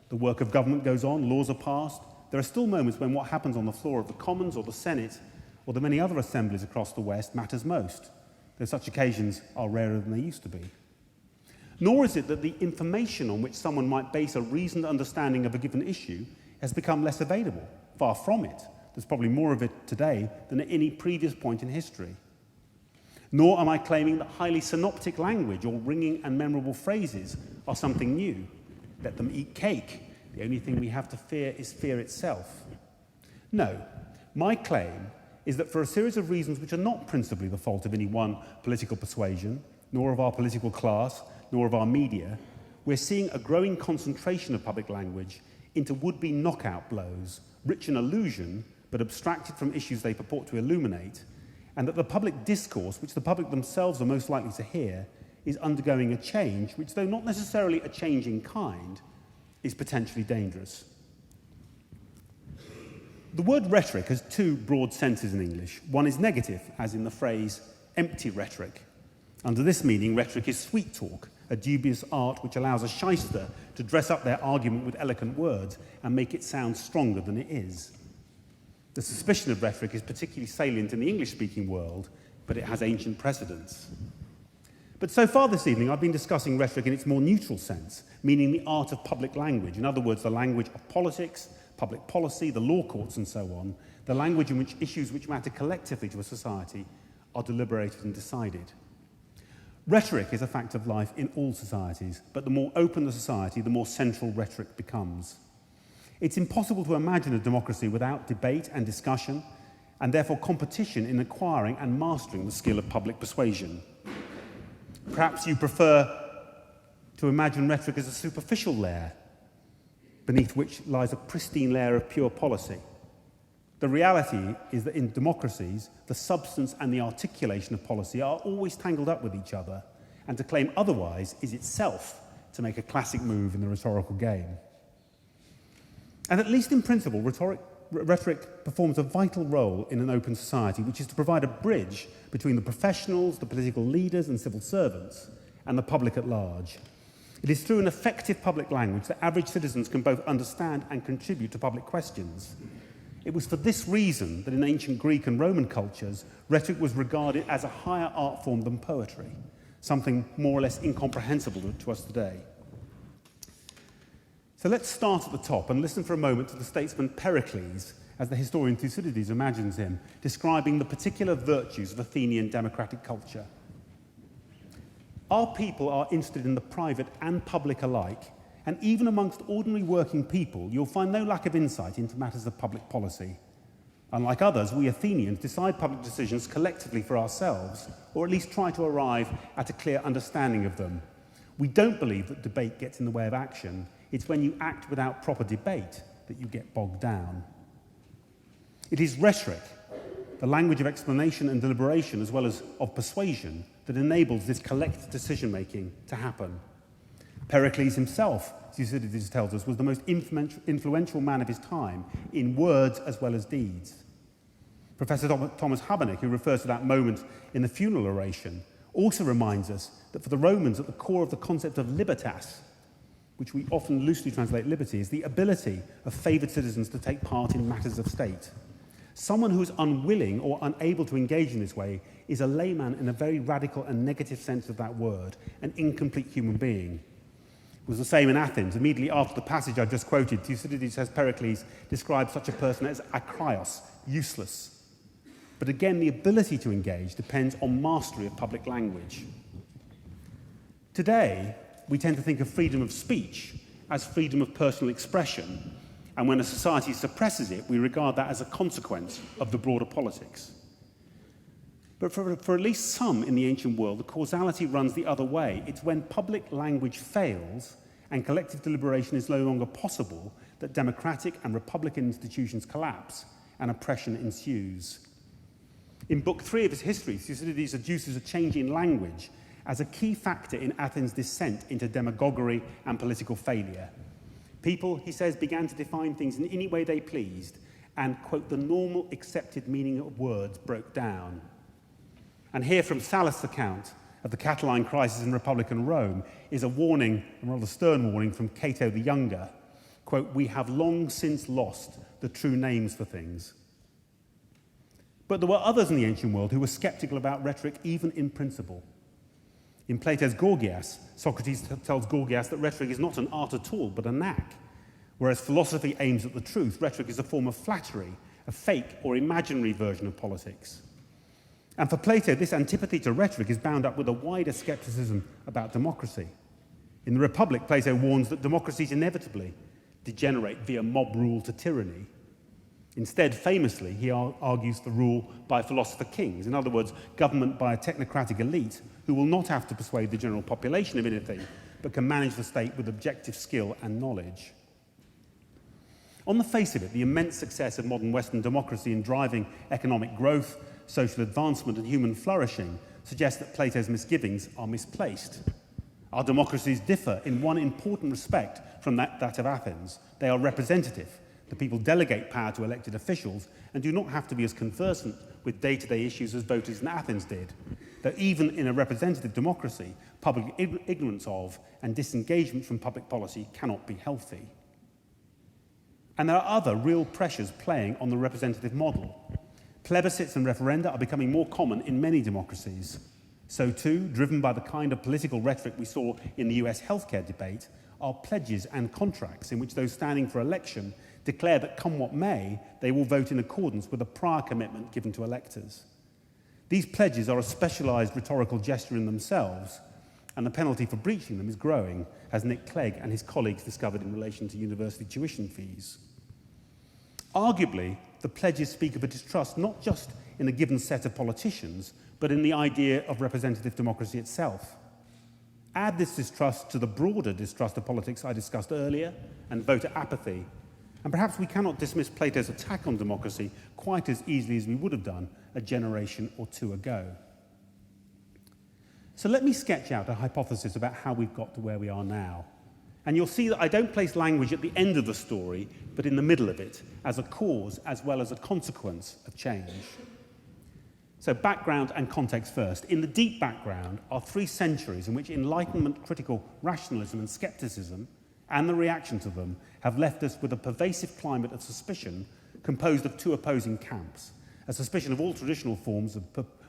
The work of government goes on, laws are passed. There are still moments when what happens on the floor of the Commons or the Senate or the many other assemblies across the West matters most, though such occasions are rarer than they used to be. Nor is it that the information on which someone might base a reasoned understanding of a given issue has become less available. Far from it. There's probably more of it today than at any previous point in history. Nor am I claiming that highly synoptic language or ringing and memorable phrases are something new. Let them eat cake. The only thing we have to fear is fear itself. No, my claim is that for a series of reasons which are not principally the fault of any one political persuasion, nor of our political class, nor of our media, we're seeing a growing concentration of public language into would-be knockout blows, rich in illusion, but abstracted from issues they purport to illuminate, and that the public discourse, which the public themselves are most likely to hear, is undergoing a change, which, though not necessarily a change in kind, is potentially dangerous. The word rhetoric has two broad senses in English. One is negative, as in the phrase empty rhetoric. Under this meaning, rhetoric is sweet talk, a dubious art which allows a shyster to dress up their argument with eloquent words and make it sound stronger than it is. The suspicion of rhetoric is particularly salient in the English-speaking world, but it has ancient precedents. But so far this evening, I've been discussing rhetoric in its more neutral sense, meaning the art of public language. In other words, the language of politics, public policy, the law courts, and so on, the language in which issues which matter collectively to a society are deliberated and decided. Rhetoric is a fact of life in all societies, but the more open the society, the more central rhetoric becomes. It's impossible to imagine a democracy without debate and discussion, and therefore competition in acquiring and mastering the skill of public persuasion. Perhaps you prefer to imagine rhetoric as a superficial layer, beneath which lies a pristine layer of pure policy. The reality is that in democracies, the substance and the articulation of policy are always tangled up with each other, and to claim otherwise is itself to make a classic move in the rhetorical game. And at least in principle, rhetoric performs a vital role in an open society, which is to provide a bridge between the professionals, the political leaders and civil servants, and the public at large. It is through an effective public language that average citizens can both understand and contribute to public questions. It was for this reason that in ancient Greek and Roman cultures, rhetoric was regarded as a higher art form than poetry, something more or less incomprehensible to us today. So let's start at the top and listen for a moment to the statesman Pericles, as the historian Thucydides imagines him, describing the particular virtues of Athenian democratic culture. Our people are interested in the private and public alike, and even amongst ordinary working people, you'll find no lack of insight into matters of public policy. Unlike others, we Athenians decide public decisions collectively for ourselves, or at least try to arrive at a clear understanding of them. We don't believe that debate gets in the way of action. It's when you act without proper debate that you get bogged down. It is rhetoric, the language of explanation and deliberation, as well as of persuasion, that enables this collective decision-making to happen. Pericles himself, Thucydides tells us, was the most influential man of his time in words as well as deeds. Professor Thomas Habernick, who refers to that moment in the funeral oration, also reminds us that for the Romans, at the core of the concept of libertas, which we often loosely translate liberty, is the ability of favoured citizens to take part in matters of state. Someone who is unwilling or unable to engage in this way is a layman in a very radical and negative sense of that word, an incomplete human being. It was the same in Athens. Immediately after the passage I've just quoted, Thucydides says Pericles describes such a person as akrios, useless. But again, the ability to engage depends on mastery of public language. Today, we tend to think of freedom of speech as freedom of personal expression, and when a society suppresses it, we regard that as a consequence of the broader politics. But for at least some in the ancient world, the causality runs the other way. It's when public language fails and collective deliberation is no longer possible that democratic and republican institutions collapse and oppression ensues. In Book 3 of his history, Thucydides adduces a change in language as a key factor in Athens' descent into demagoguery and political failure. People, he says, began to define things in any way they pleased, and, quote, the normal accepted meaning of words broke down. And here from Sallust's account of the Catiline crisis in Republican Rome is a warning, a rather stern warning from Cato the Younger, quote, we have long since lost the true names for things. But there were others in the ancient world who were skeptical about rhetoric even in principle. In Plato's Gorgias, Socrates tells Gorgias that rhetoric is not an art at all, but a knack. Whereas philosophy aims at the truth, rhetoric is a form of flattery, a fake or imaginary version of politics. And for Plato, this antipathy to rhetoric is bound up with a wider skepticism about democracy. In the Republic, Plato warns that democracies inevitably degenerate via mob rule to tyranny. Instead, famously, he argues for rule by philosopher kings, in other words, government by a technocratic elite who will not have to persuade the general population of anything, but can manage the state with objective skill and knowledge. On the face of it, the immense success of modern Western democracy in driving economic growth, social advancement, and human flourishing suggests that Plato's misgivings are misplaced. Our democracies differ in one important respect from that of Athens. They are representative. The people delegate power to elected officials and do not have to be as conversant with day-to-day issues as voters in Athens did. Though even in a representative democracy, public ignorance of and disengagement from public policy cannot be healthy. And there are other real pressures playing on the representative model. Plebiscites and referenda are becoming more common in many democracies. So too, driven by the kind of political rhetoric we saw in the US healthcare debate, are pledges and contracts in which those standing for election declare that come what may, they will vote in accordance with a prior commitment given to electors. These pledges are a specialised rhetorical gesture in themselves, and the penalty for breaching them is growing, as Nick Clegg and his colleagues discovered in relation to university tuition fees. Arguably, the pledges speak of a distrust not just in a given set of politicians, but in the idea of representative democracy itself. Add this distrust to the broader distrust of politics I discussed earlier, and voter apathy, and perhaps we cannot dismiss Plato's attack on democracy quite as easily as we would have done a generation or two ago. So let me sketch out a hypothesis about how we've got to where we are now. And you'll see that I don't place language at the end of the story, but in the middle of it, as a cause as well as a consequence of change. So background and context first. In the deep background are 3 centuries in which Enlightenment critical rationalism and skepticism, and the reaction to them, have left us with a pervasive climate of suspicion composed of 2 opposing camps. A suspicion of all traditional forms of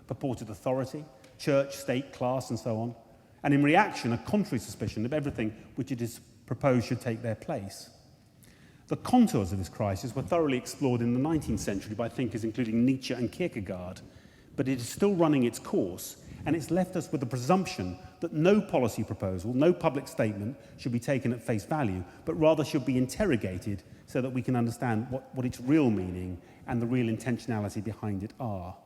purported authority, church, state, class, and so on. And in reaction, a contrary suspicion of everything which it is proposed should take their place. The contours of this crisis were thoroughly explored in the 19th century by thinkers including Nietzsche and Kierkegaard, but it is still running its course, and it's left us with the presumption that no policy proposal, no public statement should be taken at face value, but rather should be interrogated so that we can understand what its real meaning and the real intentionality behind it are.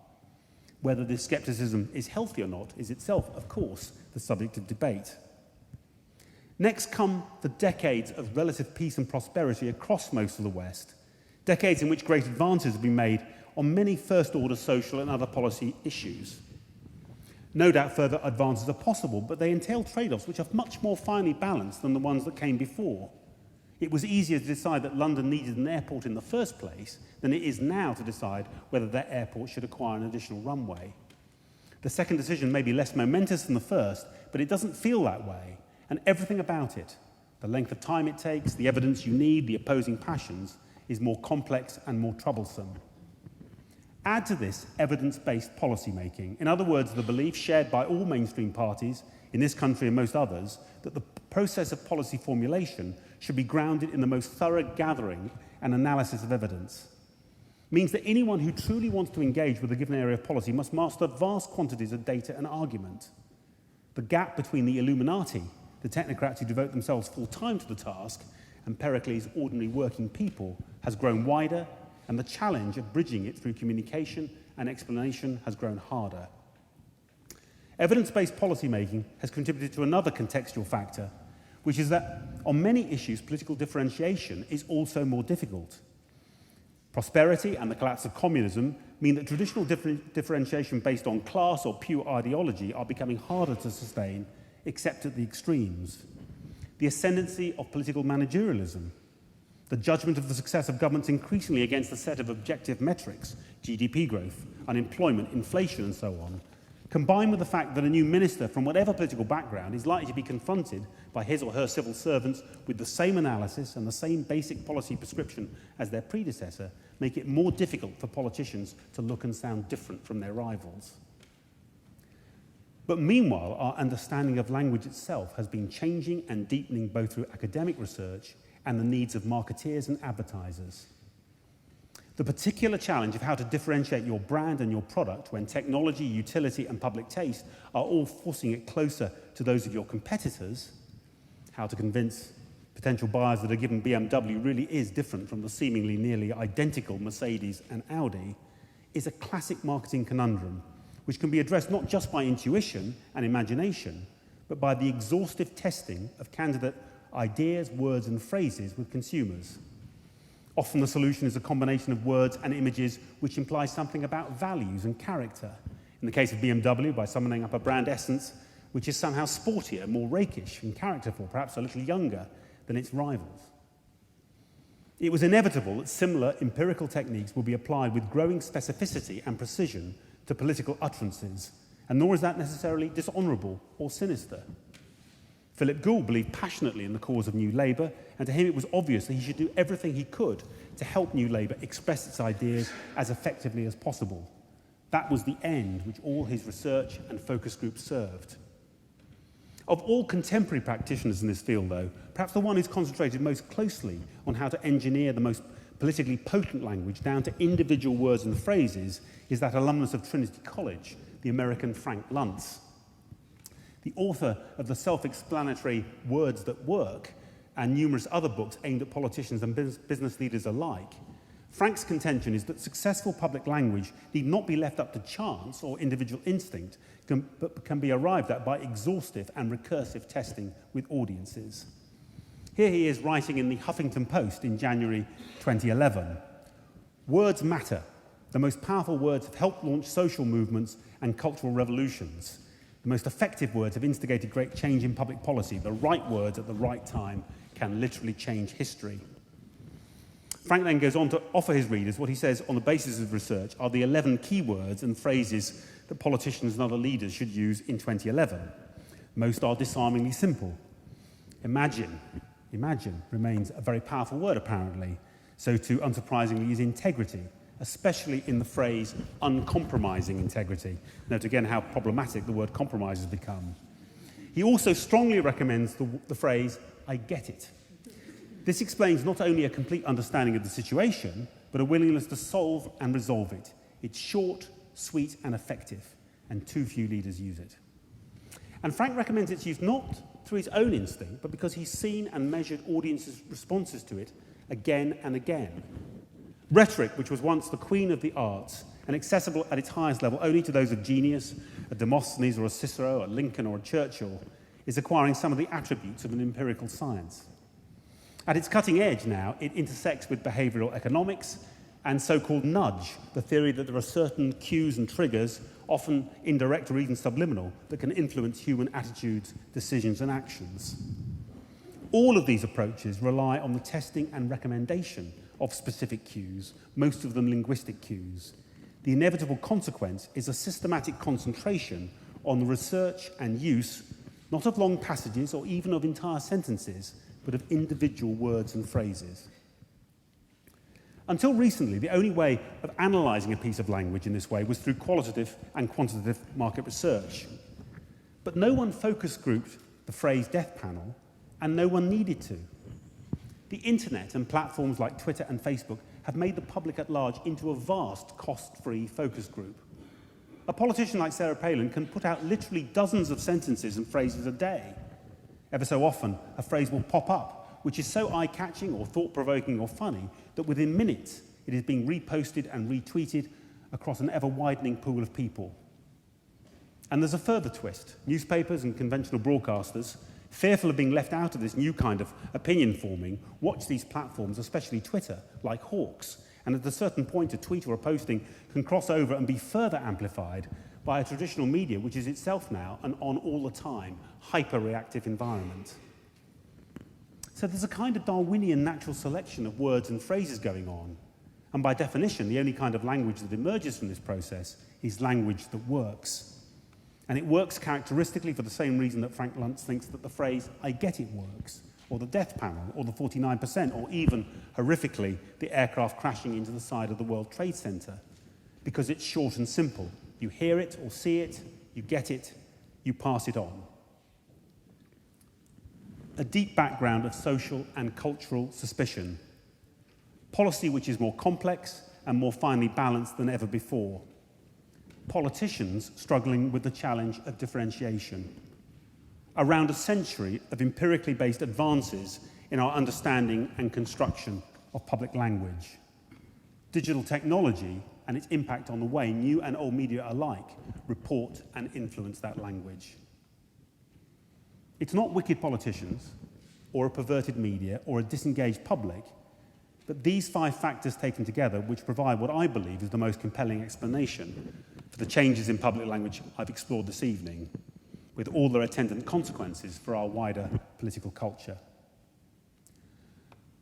Whether this skepticism is healthy or not is itself, of course, the subject of debate. Next come the decades of relative peace and prosperity across most of the West, decades in which great advances have been made on many first-order social and other policy issues. No doubt further advances are possible, but they entail trade-offs which are much more finely balanced than the ones that came before. It was easier to decide that London needed an airport in the first place than it is now to decide whether that airport should acquire an additional runway. The second decision may be less momentous than the first, but it doesn't feel that way, and everything about it, the length of time it takes, the evidence you need, the opposing passions, is more complex and more troublesome. Add to this evidence-based policymaking, in other words, the belief shared by all mainstream parties in this country and most others that the process of policy formulation should be grounded in the most thorough gathering and analysis of evidence. Means that anyone who truly wants to engage with a given area of policy must master vast quantities of data and argument. The gap between the Illuminati, the technocrats who devote themselves full-time to the task, and Pericles' ordinary working people has grown wider, and the challenge of bridging it through communication and explanation has grown harder. Evidence-based policymaking has contributed to another contextual factor, which is that on many issues, political differentiation is also more difficult. Prosperity and the collapse of communism mean that traditional differentiation based on class or pure ideology are becoming harder to sustain, except at the extremes. The ascendancy of political managerialism, the judgment of the success of governments increasingly against a set of objective metrics, GDP growth, unemployment, inflation, and so on, combined with the fact that a new minister from whatever political background is likely to be confronted by his or her civil servants with the same analysis and the same basic policy prescription as their predecessor, make it more difficult for politicians to look and sound different from their rivals. But meanwhile, our understanding of language itself has been changing and deepening both through academic research and the needs of marketeers and advertisers. The particular challenge of how to differentiate your brand and your product when technology, utility, and public taste are all forcing it closer to those of your competitors, how to convince potential buyers that a given BMW really is different from the seemingly nearly identical Mercedes and Audi, is a classic marketing conundrum, which can be addressed not just by intuition and imagination, but by the exhaustive testing of candidate ideas, words, and phrases with consumers. Often the solution is a combination of words and images which imply something about values and character. In the case of BMW, by summoning up a brand essence which is somehow sportier, more rakish and characterful, perhaps a little younger than its rivals. It was inevitable that similar empirical techniques will be applied with growing specificity and precision to political utterances, and nor is that necessarily dishonourable or sinister. Philip Gould believed passionately in the cause of New Labour, and to him it was obvious that he should do everything he could to help New Labour express its ideas as effectively as possible. That was the end which all his research and focus groups served. Of all contemporary practitioners in this field, though, perhaps the one who's concentrated most closely on how to engineer the most politically potent language down to individual words and phrases is that alumnus of Trinity College, the American Frank Luntz. The author of the self-explanatory Words That Work and numerous other books aimed at politicians and business leaders alike, Frank's contention is that successful public language need not be left up to chance or individual instinct, but can be arrived at by exhaustive and recursive testing with audiences. Here he is writing in the Huffington Post in January 2011. Words matter. The most powerful words have helped launch social movements and cultural revolutions. The most effective words have instigated great change in public policy. The right words at the right time can literally change history. Frank then goes on to offer his readers what he says on the basis of research are the 11 key words and phrases that politicians and other leaders should use in 2011. Most are disarmingly simple. Imagine remains a very powerful word apparently. So too, unsurprisingly, is integrity, especially in the phrase uncompromising integrity. Note again how problematic the word compromise has become. He also strongly recommends the phrase, I get it. This explains not only a complete understanding of the situation, but a willingness to solve and resolve it. It's short, sweet, and effective, and too few leaders use it. And Frank recommends its use not through his own instinct, but because he's seen and measured audiences' responses to it again and again. Rhetoric, which was once the queen of the arts and accessible at its highest level only to those of genius, a Demosthenes or a Cicero, a Lincoln or a Churchill, is acquiring some of the attributes of an empirical science. At its cutting edge now, it intersects with behavioural economics and so-called nudge, the theory that there are certain cues and triggers, often indirect or even subliminal, that can influence human attitudes, decisions and actions. All of these approaches rely on the testing and recommendation of specific cues, most of them linguistic cues. The inevitable consequence is a systematic concentration on the research and use, not of long passages or even of entire sentences, but of individual words and phrases. Until recently, the only way of analysing a piece of language in this way was through qualitative and quantitative market research. But no one focus grouped the phrase death panel, and no one needed to. The internet and platforms like Twitter and Facebook have made the public at large into a vast, cost-free focus group. A politician like Sarah Palin can put out literally dozens of sentences and phrases a day. Ever so often, a phrase will pop up, which is so eye-catching or thought-provoking or funny that within minutes it is being reposted and retweeted across an ever-widening pool of people. And there's a further twist. Newspapers and conventional broadcasters, fearful of being left out of this new kind of opinion forming, watch these platforms, especially Twitter, like hawks, And at a certain point, a tweet or a posting can cross over and be further amplified by a traditional media, which is itself now an on all the time, hyper-reactive environment. So there's a kind of Darwinian natural selection of words and phrases going on. And by definition, the only kind of language that emerges from this process is language that works. And it works characteristically for the same reason that Frank Luntz thinks that the phrase, "I get it" works, or the death panel, or the 49%, or even, horrifically, the aircraft crashing into the side of the World Trade Center. Because it's short and simple. You hear it or see it, you get it, you pass it on. A deep background of social and cultural suspicion. Policy which is more complex and more finely balanced than ever before. Politicians struggling with the challenge of differentiation. Around a century of empirically based advances in our understanding and construction of public language. Digital technology and its impact on the way new and old media alike report and influence that language. It's not wicked politicians or a perverted media or a disengaged public, but these 5 factors taken together which provide what I believe is the most compelling explanation for the changes in public language I've explored this evening, with all their attendant consequences for our wider political culture.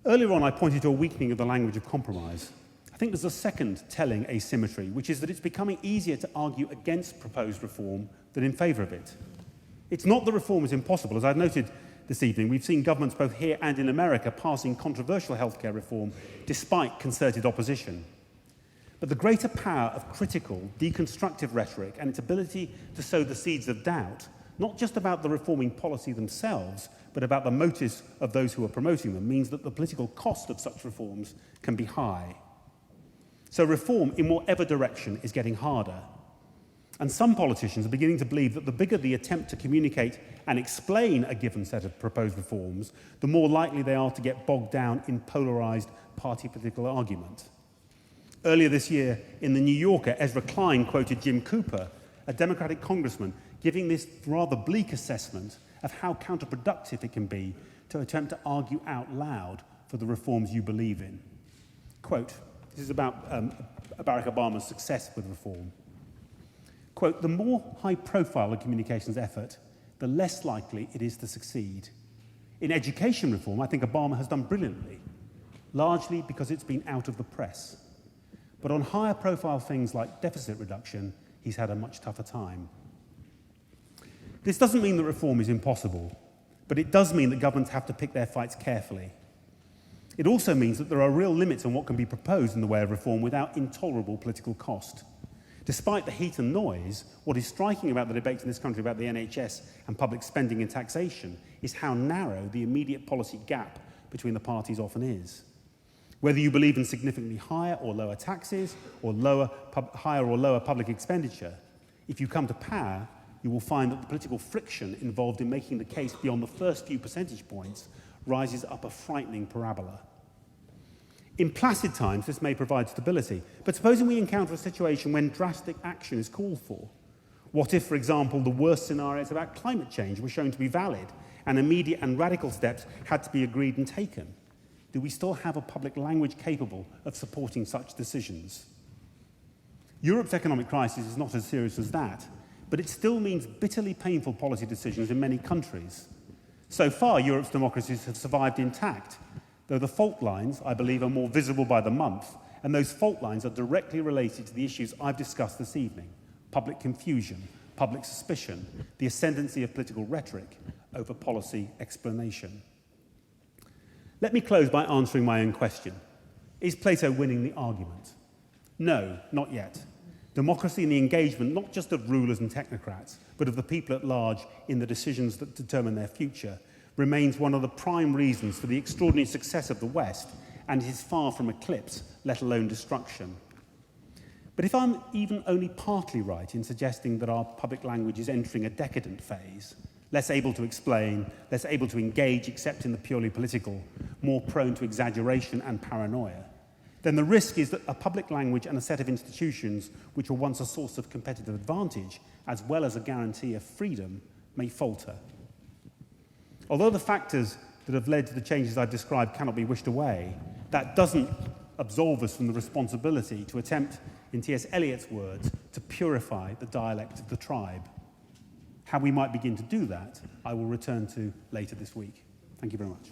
Earlier on, I pointed to a weakening of the language of compromise. I think there's a second telling asymmetry, which is that it's becoming easier to argue against proposed reform than in favour of it. It's not that reform is impossible. As I've noted this evening, we've seen governments both here and in America passing controversial healthcare reform despite concerted opposition. But the greater power of critical, deconstructive rhetoric and its ability to sow the seeds of doubt, not just about the reforming policy themselves, but about the motives of those who are promoting them, means that the political cost of such reforms can be high. So reform, in whatever direction, is getting harder. And some politicians are beginning to believe that the bigger the attempt to communicate and explain a given set of proposed reforms, the more likely they are to get bogged down in polarised party political argument. Earlier this year, in The New Yorker, Ezra Klein quoted Jim Cooper, a Democratic congressman, giving this rather bleak assessment of how counterproductive it can be to attempt to argue out loud for the reforms you believe in. Quote, this is about Barack Obama's success with reform. Quote, the more high-profile a communications effort, the less likely it is to succeed. In education reform, I think Obama has done brilliantly, largely because it's been out of the press. But on higher-profile things like deficit reduction, he's had a much tougher time. This doesn't mean that reform is impossible, but it does mean that governments have to pick their fights carefully. It also means that there are real limits on what can be proposed in the way of reform without intolerable political cost. Despite the heat and noise, what is striking about the debates in this country about the NHS and public spending and taxation is how narrow the immediate policy gap between the parties often is. Whether you believe in significantly higher or lower taxes, or higher or lower public expenditure, if you come to power, you will find that the political friction involved in making the case beyond the first few percentage points rises up a frightening parabola. In placid times, this may provide stability, but supposing we encounter a situation when drastic action is called for. What if, for example, the worst scenarios about climate change were shown to be valid and immediate and radical steps had to be agreed and taken? Do we still have a public language capable of supporting such decisions? Europe's economic crisis is not as serious as that, but it still means bitterly painful policy decisions in many countries. So far, Europe's democracies have survived intact, though the fault lines, I believe, are more visible by the month, and those fault lines are directly related to the issues I've discussed this evening: public confusion, public suspicion, the ascendancy of political rhetoric over policy explanation. Let me close by answering my own question. Is Plato winning the argument? No, not yet. Democracy and the engagement not just of rulers and technocrats, but of the people at large in the decisions that determine their future, remains one of the prime reasons for the extraordinary success of the West, and it is far from eclipse, let alone destruction. But if I'm even only partly right in suggesting that our public language is entering a decadent phase, less able to explain, less able to engage except in the purely political, more prone to exaggeration and paranoia, then the risk is that a public language and a set of institutions which were once a source of competitive advantage, as well as a guarantee of freedom, may falter. Although the factors that have led to the changes I've described cannot be wished away, that doesn't absolve us from the responsibility to attempt, in T.S. Eliot's words, to purify the dialect of the tribe. How we might begin to do that, I will return to later this week. Thank you very much.